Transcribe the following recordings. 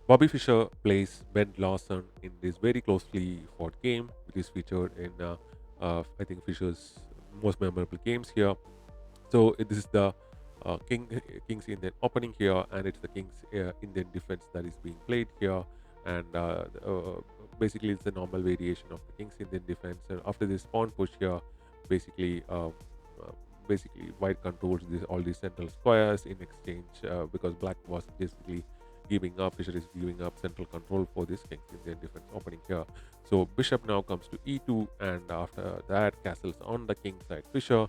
Bobby Fischer plays Ben Larsen in this very closely fought game, which is featured in I think Fischer's most memorable games here. So this is the King's Indian opening here, and it's the King's Indian defense that is being played here, and basically it's the normal variation of the King's Indian defense. And after this pawn push here, basically. Uh, Basically, white controls all these central squares in exchange because black was basically giving up. Fischer is giving up central control for this King's Indian defense opening here. So bishop now comes to e2, and after that, castles on the king side. Fischer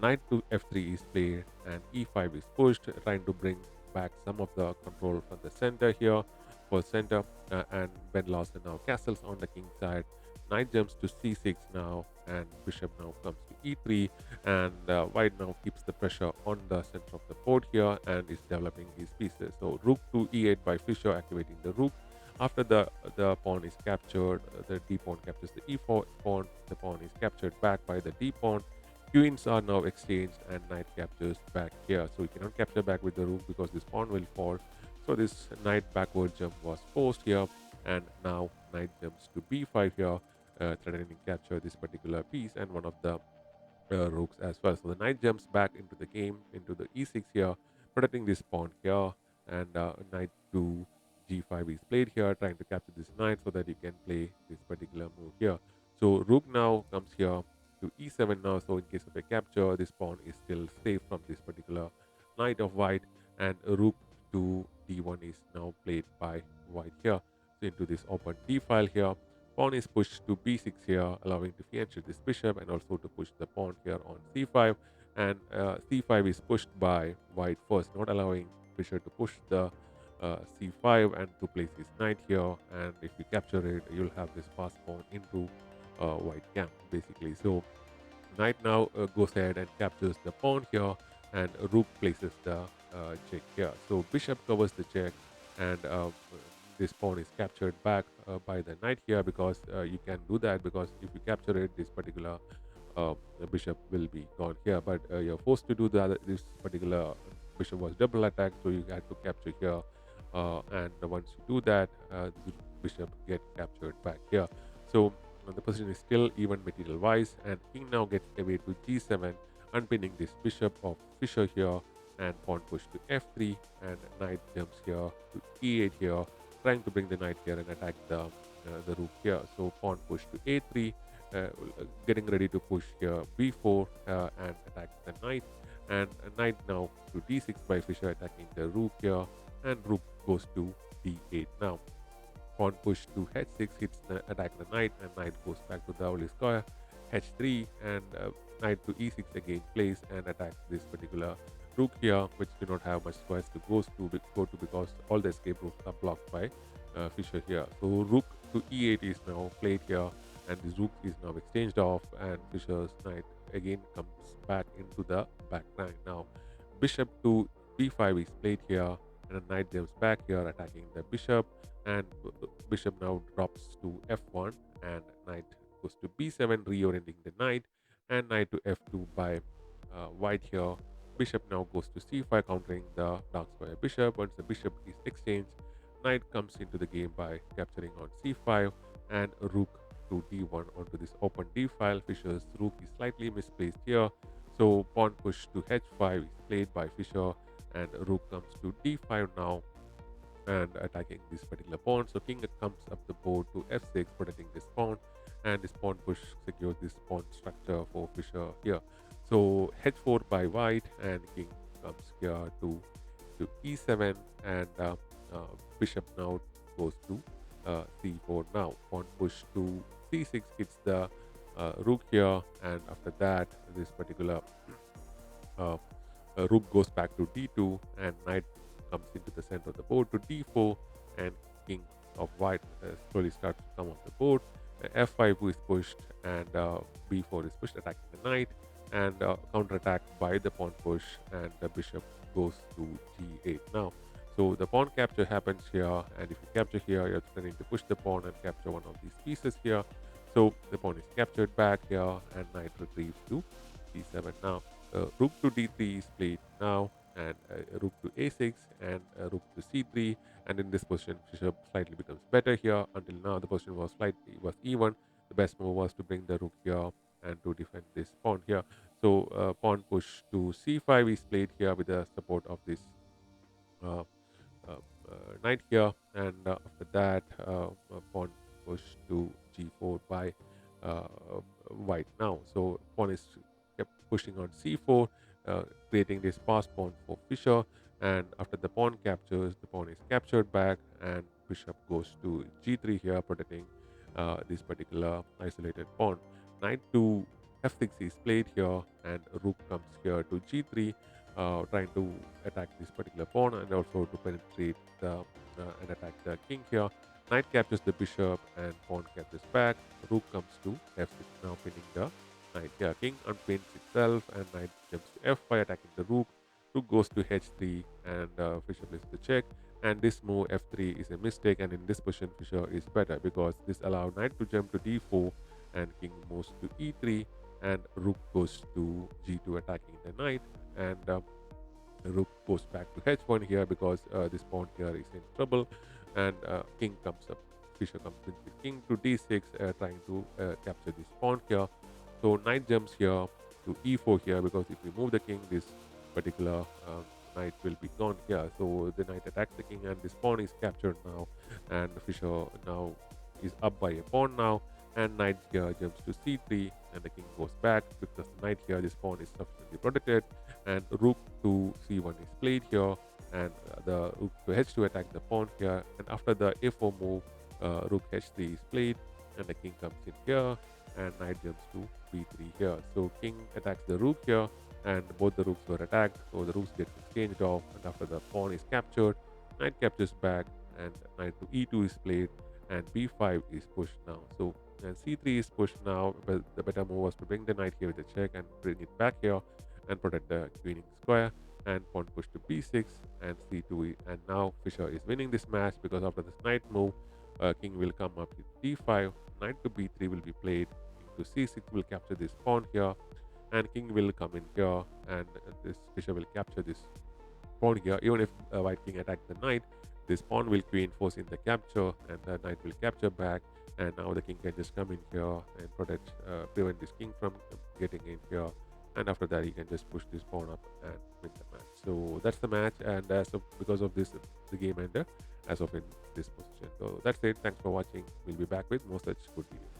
knight to f3 is played, and e5 is pushed, trying to bring back some of the control from the center here for center. And Ben Larsen now castles on the king side. Knight jumps to c6 now, and bishop now comes to e3, and white now keeps the pressure on the center of the board here and is developing his pieces. So rook to e8 by Fischer, activating the rook. After the pawn is captured, the d pawn captures the e4 pawn. The pawn is captured back by the d pawn. Queens are now exchanged, and knight captures back here. So you cannot capture back with the rook because this pawn will fall. So this knight backward jump was forced here, and now knight jumps to b5 here, threatening capture this particular piece and one of the rooks as well. So the knight jumps back into the game, into the e6 here, protecting this pawn here, and knight to g5 is played here, trying to capture this knight so that you can play this particular move here. So rook now comes here to e7 now. So in case of a capture, this pawn is still safe from this particular knight of white, and rook to d1 is now played by white here. So into this open d file here, pawn is pushed to b6 here, allowing to fianchet this bishop and also to push the pawn here on c5. And c5 is pushed by white first, not allowing Fischer to push the c5 and to place his knight here. And if you capture it, you'll have this fast pawn into white camp basically. So knight now goes ahead and captures the pawn here, and rook places the check here. So bishop covers the check, and this pawn is captured back by the knight here, because you can do that, because if you capture it, this particular the bishop will be gone here. But you're forced to do that. This particular bishop was double attacked, so you had to capture here. And once you do that, the bishop get captured back here. So the position is still even material wise, and king now gets away to g7, unpinning this bishop of Fischer here, and pawn push to f3, and knight jumps here to e8 here, trying to bring the knight here and attack the rook here. So pawn push to a3, getting ready to push here b4 and attack the knight, and knight now to d6 by Fischer, attacking the rook here, and rook goes to d8 now. Pawn push to h6 hits the attack the knight, and knight goes back to the early square. h3, and knight to e6 again plays and attacks this particular rook here, which do not have much squares to go to, because all the escape routes are blocked by Fischer here. So rook to e8 is now played here, and this rook is now exchanged off, and Fischer's knight again comes back into the back line. Now bishop to b5 is played here, and a knight jumps back here, attacking the bishop, and bishop now drops to f1, and knight goes to b7, reorienting the knight, and knight to f2 by white here. Bishop now goes to c5, countering the dark square bishop. Once the bishop is exchanged, knight comes into the game by capturing on c5, and rook to d1 onto this open d file. Fischer's rook is slightly misplaced here, so pawn push to h5 is played by Fischer, and rook comes to d5 now, and attacking this particular pawn. So king comes up the board to f6, protecting this pawn, and this pawn push secures this pawn structure for Fischer here. So h4 by white, and king comes here to e7, and bishop now goes to c4 now. Pawn push to c6 hits the rook here, and after that, this particular uh, rook goes back to d2, and knight comes into the center of the board to d4, and king of white slowly starts to come off the board. F5 is pushed, and b4 is pushed, attacking the knight, and counterattacked by the pawn push, and the bishop goes to g8 now. So the pawn capture happens here, and if you capture here, you're threatening to push the pawn and capture one of these pieces here. So the pawn is captured back here, and knight retrieves to d7 now. Rook to d3 is played now, and rook to a6, and rook to c3, and in this position Fischer slightly becomes better here. Until now the position was even. The best move was to bring the rook here and to defend this pawn here. So pawn push to c5 is played here with the support of this uh, uh, knight here, and after that pawn push to g4 by uh, white now. So pawn is kept pushing on c4, creating this pass pawn for Fischer, and after the pawn captures, the pawn is captured back, and bishop goes to g3 here, protecting this particular isolated pawn. Knight to f6 is played here, and rook comes here to g3, trying to attack this particular pawn and also to penetrate and attack the king here. Knight captures the bishop and pawn captures back. Rook comes to f6, now pinning the knight here. King unpins itself and knight jumps to f5, attacking the rook. Rook goes to h3 and Fischer plays the check. And this move f3 is a mistake, and in this position Fischer is better because this allows knight to jump to d4 and king moves to e3 and rook goes to g2, attacking the knight, and rook goes back to h1 here because this pawn here is in trouble, and king comes up. Fischer comes with the king to d6, trying to capture this pawn here. So knight jumps here to e4 here because if we move the king, this particular knight will be gone here. So the knight attacks the king, and this pawn is captured now, and Fischer now is up by a pawn now, and knight here jumps to c3, and the king goes back because the knight here, this pawn is sufficiently protected, and rook to c1 is played here, and the rook to h2 attack the pawn here, and after the a4 move, rook h3 is played, and the king comes in here, and knight jumps to b3 here. So king attacks the rook here, and both the rooks were attacked, so the rooks get exchanged off, and after the pawn is captured, knight captures back, and knight to e2 is played, and b5 is pushed now. So and c3 is pushed now, but the better move was to bring the knight here with the check and bring it back here and protect the queening square, and pawn push to b6 and c2, and now Fischer is winning this match because after this knight move, king will come up with d5, knight to b3 will be played, king to c6 will capture this pawn here, and king will come in here, and this Fischer will capture this pawn here. Even if white king attacks the knight, this pawn will queen forcing the capture, and the knight will capture back, and now the king can just come in here and prevent this king from getting in here, and after that he can just push this pawn up and win the match. So that's the match, and because of this the game ended as of in this position. So that's it. Thanks for watching. We'll be back with more such good videos.